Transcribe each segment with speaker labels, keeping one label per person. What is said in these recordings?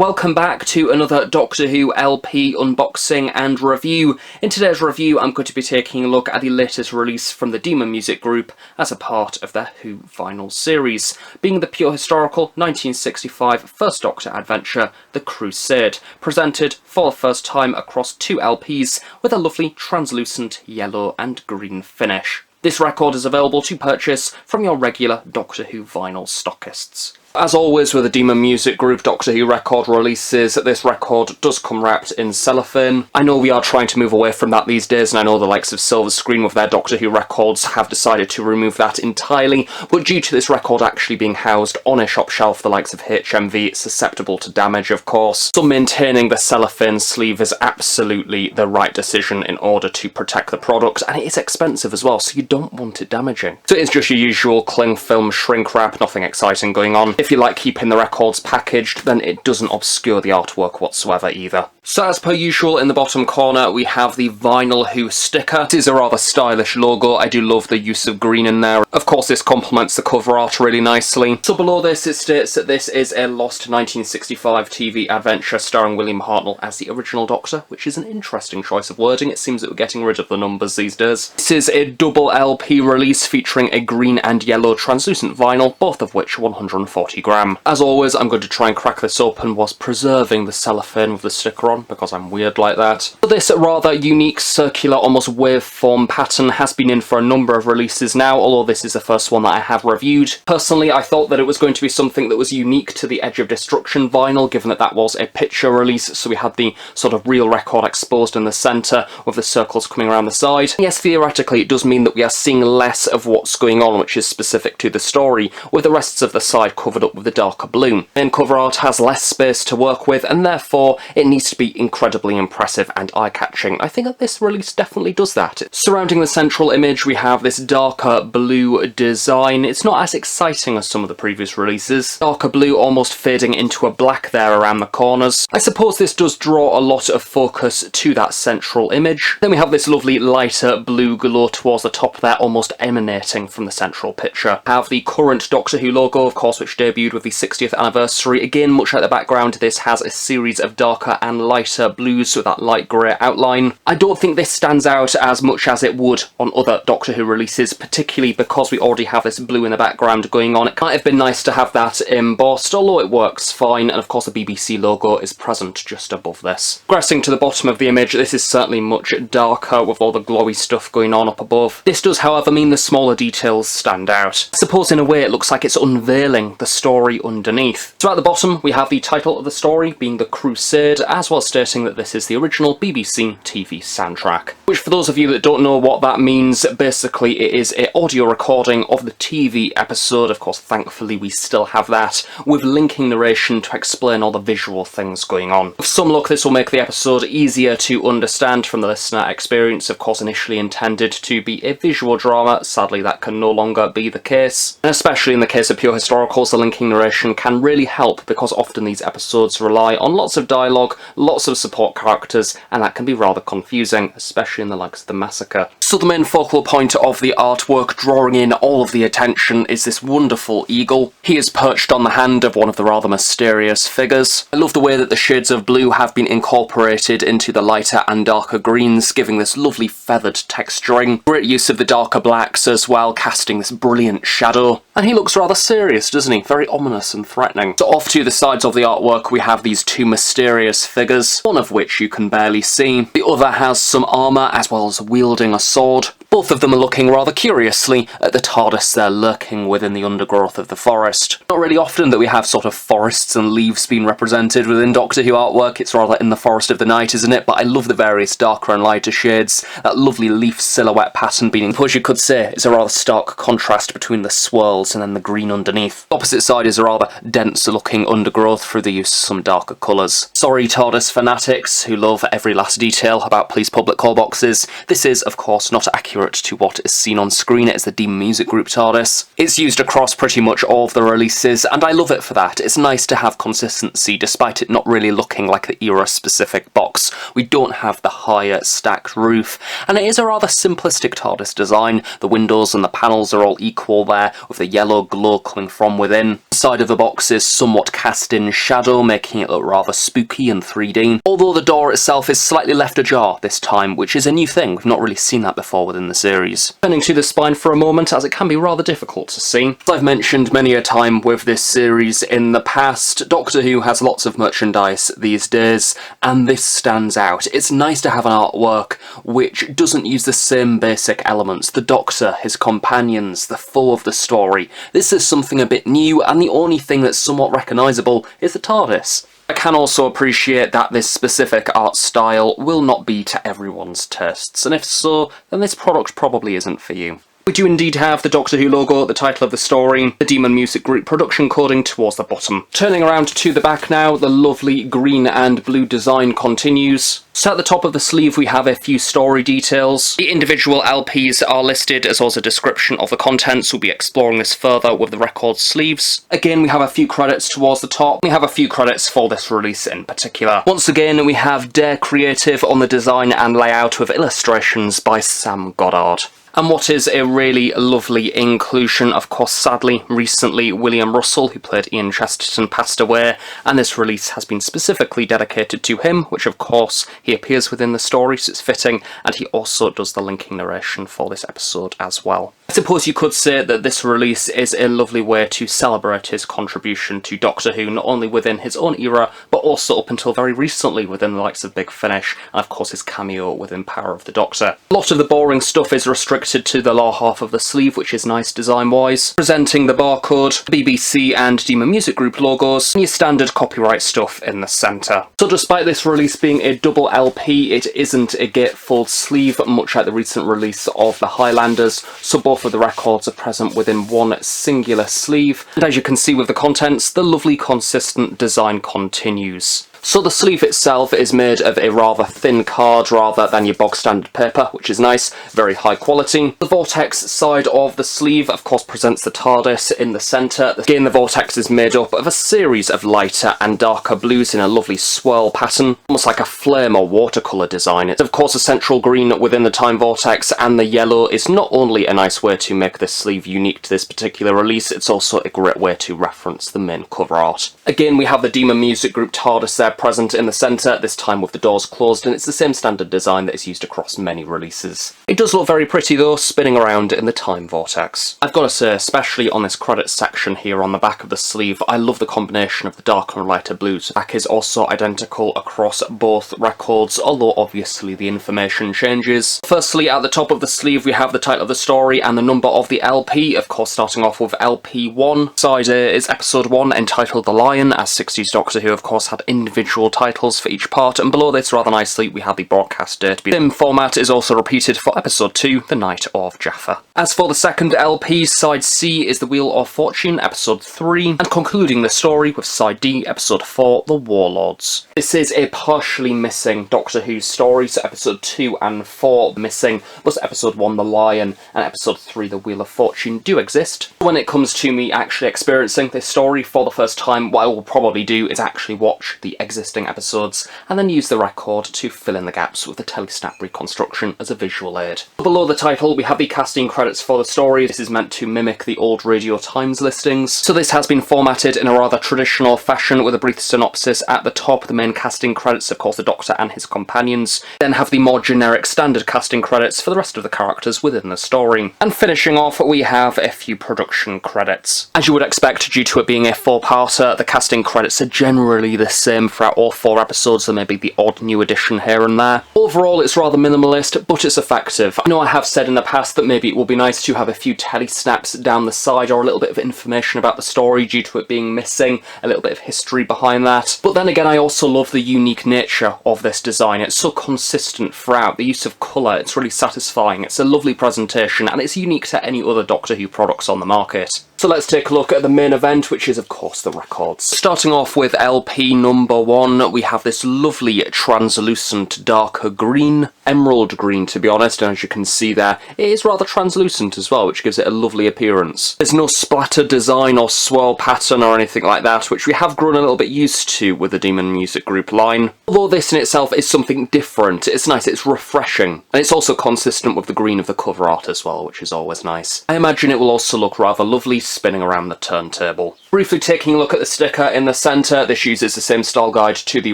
Speaker 1: Welcome back to another Doctor Who LP unboxing and review. In today's review I'm going to be taking a look at the latest release from the Demon Music Group as a part of their Who vinyl series, being the pure historical 1965 First Doctor adventure, The Crusade, presented for the first time across two LPs with a lovely translucent yellow and green finish. This record is available to purchase from your regular Doctor Who vinyl stockists. As always with the Demon Music Group Doctor Who record releases, this record does come wrapped in cellophane. I know we are trying to move away from that these days, and I know the likes of Silver Screen with their Doctor Who records have decided to remove that entirely, but due to this record actually being housed on a shop shelf, the likes of HMV, it's susceptible to damage of course, so maintaining the cellophane sleeve is absolutely the right decision in order to protect the product, and it is expensive as well, so you don't want it damaging. So it is just your usual cling film shrink wrap, nothing exciting going on. If you like keeping the records packaged, then it doesn't obscure the artwork whatsoever either. So as per usual, in the bottom corner we have the Vinyl Who sticker. This is a rather stylish logo. I do love the use of green in there. Of course this complements the cover art really nicely. So below this it states that this is a lost 1965 TV adventure starring William Hartnell as the original Doctor, which is an interesting choice of wording. It seems that we're getting rid of the numbers these days. This is a double LP release featuring a green and yellow translucent vinyl, both of which are 140 gram. As always, I'm going to try and crack this open whilst preserving the cellophane with the sticker on, because I'm weird like that. But this rather unique circular, almost waveform pattern has been in for a number of releases now, although this is the first one that I have reviewed. Personally, I thought that it was going to be something that was unique to the Edge of Destruction vinyl, given that that was a picture release, so we had the sort of real record exposed in the centre, with the circles coming around the side. Yes, theoretically it does mean that we are seeing less of what's going on, which is specific to the story, with the rest of the side covered up with the darker blue. And cover art has less space to work with, and therefore it needs to be incredibly impressive and eye-catching. I think that this release definitely does that. Surrounding the central image we have this darker blue design. It's not as exciting as some of the previous releases. Darker blue almost fading into a black there around the corners. I suppose this does draw a lot of focus to that central image. Then we have this lovely lighter blue glow towards the top there, almost emanating from the central picture. Have the current Doctor Who logo, of course, which debuted with the 60th anniversary. Again, much like the background, this has a series of darker and lighter blues with that light grey outline. I don't think this stands out as much as it would on other Doctor Who releases, particularly because we already have this blue in the background going on. It might have been nice to have that embossed, although it works fine, and of course the BBC logo is present just above this. Progressing to the bottom of the image, this is certainly much darker with all the glowy stuff going on up above. This does, however, mean the smaller details stand out. I suppose in a way it looks like it's unveiling the story underneath. So at the bottom we have the title of the story being The Crusade, as well as stating that this is the original BBC TV soundtrack. Which, for those of you that don't know what that means, basically it is an audio recording of the TV episode. Of course, thankfully we still have that, with linking narration to explain all the visual things going on. With some luck this will make the episode easier to understand from the listener experience. Of course, initially intended to be a visual drama, sadly that can no longer be the case. And especially in the case of pure historicals, the linking narration can really help, because often these episodes rely on lots of dialogue, lots of support characters, and that can be rather confusing, especially in the likes of The Massacre. So the main focal point of the artwork, drawing in all of the attention, is this wonderful eagle. He is perched on the hand of one of the rather mysterious figures. I love the way that the shades of blue have been incorporated into the lighter and darker greens, giving this lovely feathered texturing. Great use of the darker blacks as well, casting this brilliant shadow. And he looks rather serious, doesn't he? Very ominous and threatening. So off to the sides of the artwork we have these two mysterious figures, one of which you can barely see. The other has some armour as well as wielding a sword. Both of them are looking rather curiously at the TARDIS they're lurking within the undergrowth of the forest. Not really often that we have sort of forests and leaves being represented within Doctor Who artwork. It's rather in the forest of the night, isn't it? But I love the various darker and lighter shades. That lovely leaf silhouette pattern being, I suppose you could say, is a rather stark contrast between the swirls and then the green underneath. The opposite side is a rather denser looking undergrowth through the use of some darker colours. Sorry TARDIS fanatics who love every last detail about police public call boxes. This is, of course, not accurate to what is seen on screen. It is the Demon Music Group TARDIS. It's used across pretty much all of the releases, and I love it for that. It's nice to have consistency despite it not really looking like the era-specific box. box. We don't have the higher stacked roof, and it is a rather simplistic TARDIS design. The windows and the panels are all equal there, with the yellow glow coming from within. The side of the box is somewhat cast in shadow, making it look rather spooky and 3D, although the door itself is slightly left ajar this time, which is a new thing. We've not really seen that before within the series. Turning to the spine for a moment, as it can be rather difficult to see. As I've mentioned many a time with this series in the past, Doctor Who has lots of merchandise these days, and this stands out. It's nice to have an artwork which doesn't use the same basic elements. The Doctor, his companions, the flow of the story. This is something a bit new, and the only thing that's somewhat recognisable is the TARDIS. I can also appreciate that this specific art style will not be to everyone's tastes, and if so, then this product probably isn't for you. We do indeed have the Doctor Who logo, the title of the story, the Demon Music Group production coding towards the bottom. Turning around to the back now, the lovely green and blue design continues. So at the top of the sleeve we have a few story details. The individual LPs are listed, as well as a description of the contents. We'll be exploring this further with the record sleeves. Again, we have a few credits towards the top. We have a few credits for this release in particular. Once again, we have Dare Creative on the design and layout with illustrations by Sam Goddard. And what is a really lovely inclusion, of course, sadly, recently William Russel, who played Ian Chesterton, passed away, and this release has been specifically dedicated to him, which of course he appears within the story, so it's fitting, and he also does the linking narration for this episode as well. I suppose you could say that this release is a lovely way to celebrate his contribution to Doctor Who, not only within his own era, but also up until very recently within the likes of Big Finish, and of course his cameo within Power of the Doctor. A lot of the boring stuff is restricted to the lower half of the sleeve, which is nice design-wise, presenting the barcode, BBC and Demon Music Group logos, and your standard copyright stuff in the centre. So despite this release being a double LP, it isn't a gatefold sleeve, much like the recent release of the Highlanders, so both of the records are present within one singular sleeve, and as you can see with the contents, the lovely consistent design continues. So the sleeve itself is made of a rather thin card rather than your bog standard paper, which is nice, very high quality. The Vortex side of the sleeve of course presents the TARDIS in the centre. Again, the Vortex is made up of a series of lighter and darker blues in a lovely swirl pattern, almost like a flame or watercolour design. It's of course a central green within the Time Vortex, and the yellow is not only a nice way to make this sleeve unique to this particular release, it's also a great way to reference the main cover art. Again, we have the Demon Music Group TARDIS there present in the centre, this time with the doors closed, and it's the same standard design that is used across many releases. It does look very pretty though, spinning around in the Time Vortex. I've got to say, especially on this credits section here on the back of the sleeve, I love the combination of the darker and lighter blues. The back is also identical across both records, although obviously the information changes. Firstly, at the top of the sleeve we have the title of the story and the number of the LP, of course starting off with LP1. Side A is episode 1, entitled The Lion, as 60s Doctor Who of course had individual titles for each part, and below this rather nicely we have the broadcast date. The same format is also repeated for episode 2, The Night of Jaffa. As for the second LP, side C is The Wheel of Fortune, episode 3, and concluding the story with side D, episode 4, The Warlords. This is a partially missing Doctor Who story, so episode 2 and 4 missing, but episode 1, The Lion, and episode 3, The Wheel of Fortune do exist. When it comes to me actually experiencing this story for the first time, what I will probably do is actually watch the existing episodes and then use the record to fill in the gaps with the telesnap reconstruction as a visual aid. Below the title we have the casting credits for the story. This is meant to mimic the old Radio Times listings, so this has been formatted in a rather traditional fashion with a brief synopsis at the top, the main casting credits, of course the Doctor and his companions, then have the more generic standard casting credits for the rest of the characters within the story. And finishing off we have a few production credits. As you would expect, due to it being a 4-parter, the casting credits are generally the same throughout all 4 episodes. There may be the odd new addition here and there. Overall it's rather minimalist, but it's effective. I know I have said in the past that maybe it would be nice to have a few telesnaps down the side or a little bit of information about the story due to it being missing, a little bit of history behind that. But then again, I also love the unique nature of this design. It's so consistent throughout. The use of colour, it's really satisfying. It's a lovely presentation and it's unique to any other Doctor Who products on the market. So let's take a look at the main event, which is of course the records. Starting off with LP number 1, we have this lovely translucent darker green, emerald green to be honest, and as you can see there, it is rather translucent as well, which gives it a lovely appearance. There's no splatter design or swirl pattern or anything like that, which we have grown a little bit used to with the Demon Music Group line. Although this in itself is something different, it's nice, it's refreshing, and it's also consistent with the green of the cover art as well, which is always nice. I imagine it will also look rather lovely spinning around the turntable. Briefly taking a look at the sticker in the centre, this uses the same style guide to the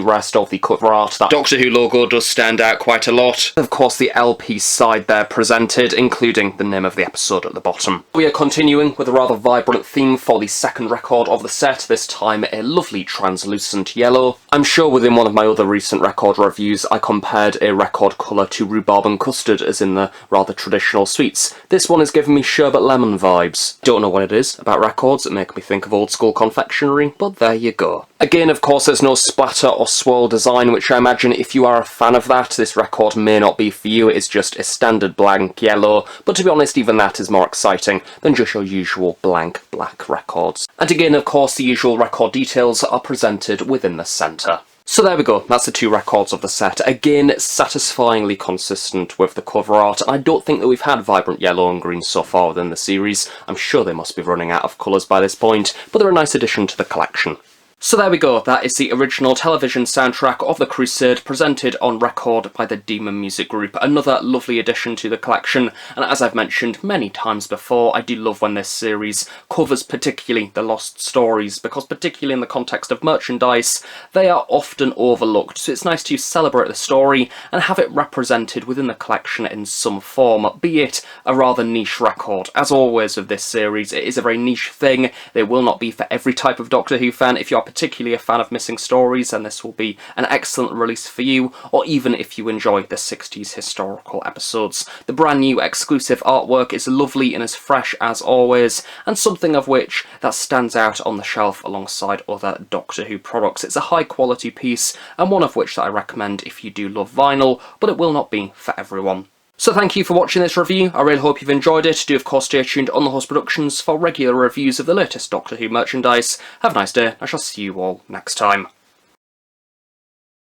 Speaker 1: rest of the cover art. That Doctor Who logo does stand out quite a lot. Of course the LP side there presented, including the name of the episode at the bottom. We are continuing with a rather vibrant theme for the second record of the set, this time a lovely translucent yellow. I'm sure within one of my other recent record reviews I compared a record colour to rhubarb and custard as in the rather traditional sweets. This one is giving me sherbet lemon vibes. Don't know what it is about records that make me think of old school confectionery, but there you go. Again, of course, there's no splatter or swirl design, which I imagine if you are a fan of that, this record may not be for you. It's just a standard blank yellow, but to be honest, even that is more exciting than just your usual blank black records. And again, of course, the usual record details are presented within the centre. So there we go, that's the two records of the set. Again, satisfyingly consistent with the cover art. I don't think that we've had vibrant yellow and green so far within the series. I'm sure they must be running out of colours by this point, but they're a nice addition to the collection. So there we go, that is the original television soundtrack of the Crusade presented on record by the Demon Music Group. Another lovely addition to the collection, and as I've mentioned many times before, I do love when this series covers particularly the lost stories, because particularly in the context of merchandise, they are often overlooked, so it's nice to celebrate the story and have it represented within the collection in some form, be it a rather niche record. As always with this series, it is a very niche thing. They will not be for every type of Doctor Who fan. If you're particularly a fan of missing stories, then this will be an excellent release for you, or even if you enjoy the 60s historical episodes. The brand new exclusive artwork is lovely and as fresh as always, and something of which that stands out on the shelf alongside other Doctor Who products. It's a high quality piece, and one of which that I recommend if you do love vinyl, but it will not be for everyone. So thank you for watching this review, I really hope you've enjoyed it. Do of course stay tuned on The Host Productions for regular reviews of the latest Doctor Who merchandise. Have a nice day, I shall see you all next time.